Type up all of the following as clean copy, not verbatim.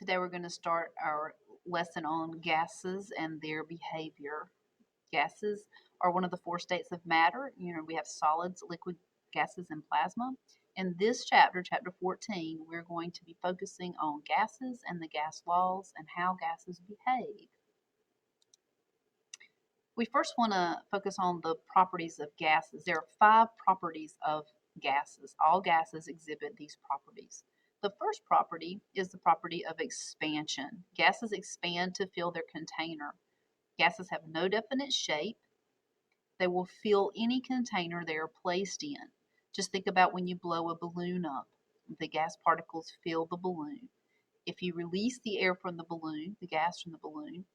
Today we're going to start our lesson on gases and their behavior. Gases are one of the four states of matter. We have solids, liquid, gases, and plasma. In this chapter, chapter 14, we're going to be focusing on gases and the gas laws and how gases behave. We first want to focus on the properties of gases. There are 5 properties of gases. All gases exhibit these properties. The first property is the property of expansion. Gases expand to fill their container. Gases have no definite shape. They will fill any container they are placed in. Just think about when you blow a balloon up. The gas particles fill the balloon. If you release the air from the balloon, the gas from the balloon,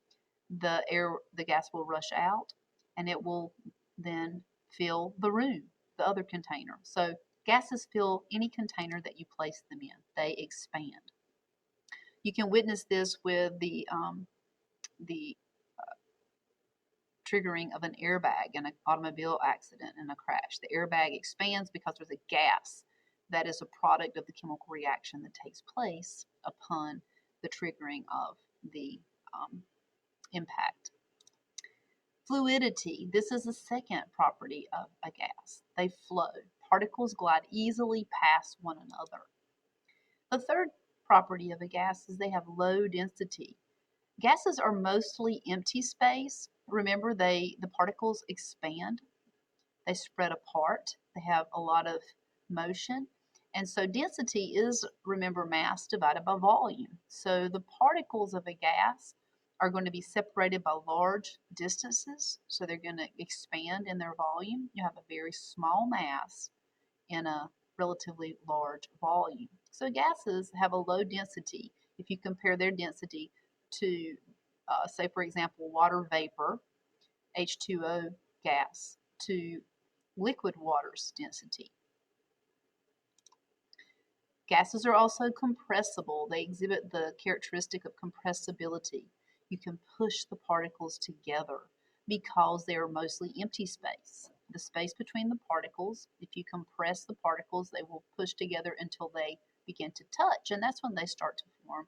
the gas will rush out and it will then fill the room, the other container. So gases fill any container that you place them in. They expand. You can witness this with the triggering of an airbag in an automobile accident and a crash. The airbag expands because there's a gas that is a product of the chemical reaction that takes place upon the triggering of the impact. Fluidity. This is the second property of a gas. They flow. Particles glide easily past one another. The third property of a gas is they have low density. Gases are mostly empty space. Remember, the particles expand. They spread apart. They have a lot of motion. And so density is, remember, mass divided by volume. So the particles of a gas are going to be separated by large distances. So they're going to expand in their volume. You have a very small mass in a relatively large volume. So gases have a low density. If you compare their density to, say, for example, water vapor, H2O gas, to liquid water's density. Gases are also compressible. They exhibit the characteristic of compressibility. You can push the particles together because they are mostly empty space. The space between the particles, if you compress the particles, they will push together until they begin to touch, and that's when they start to form,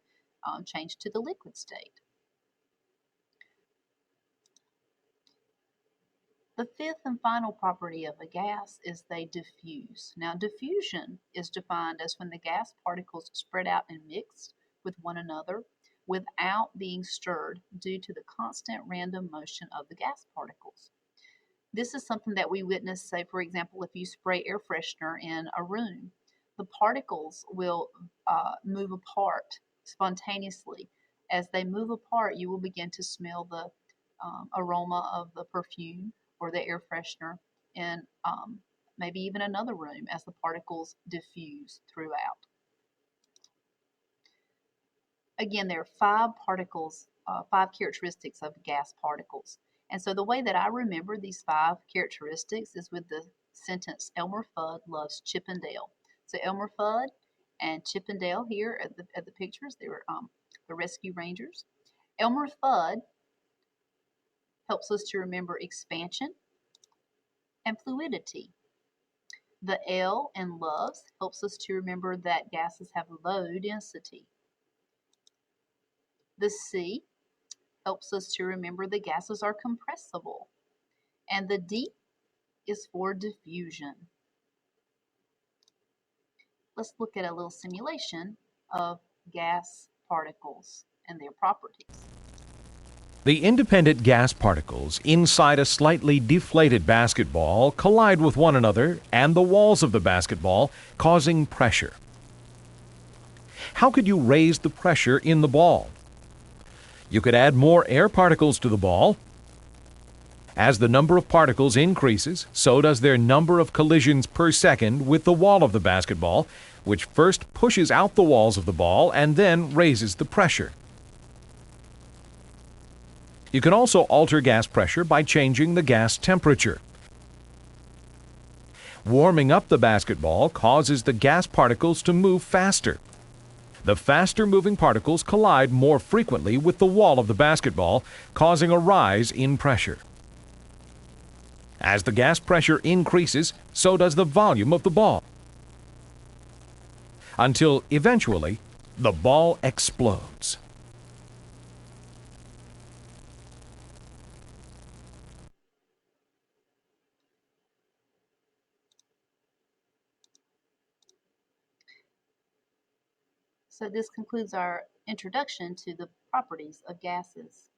change to the liquid state. The fifth and final property of a gas is they diffuse. Now, diffusion is defined as when the gas particles spread out and mix with one another without being stirred due to the constant random motion of the gas particles. This is something that we witness, say, for example, if you spray air freshener in a room. The particles will move apart spontaneously. As they move apart, you will begin to smell the aroma of the perfume or the air freshener in maybe even another room as the particles diffuse throughout. Again, there are 5 characteristics of gas particles. And so the way that I remember these 5 characteristics is with the sentence, Elmer Fudd loves Chip and Dale. So Elmer Fudd and Chip and Dale here at the pictures, they were the rescue rangers. Elmer Fudd helps us to remember expansion and fluidity. The L in loves helps us to remember that gases have low density. The C helps us to remember the gases are compressible. And the D is for diffusion. Let's look at a little simulation of gas particles and their properties. The independent gas particles inside a slightly deflated basketball collide with one another and the walls of the basketball, causing pressure. How could you raise the pressure in the ball? You could add more air particles to the ball. As the number of particles increases, so does their number of collisions per second with the wall of the basketball, which first pushes out the walls of the ball and then raises the pressure. You can also alter gas pressure by changing the gas temperature. Warming up the basketball causes the gas particles to move faster. The faster moving particles collide more frequently with the wall of the basketball, causing a rise in pressure. As the gas pressure increases, so does the volume of the ball, until eventually The ball explodes. So this concludes our introduction to the properties of gases.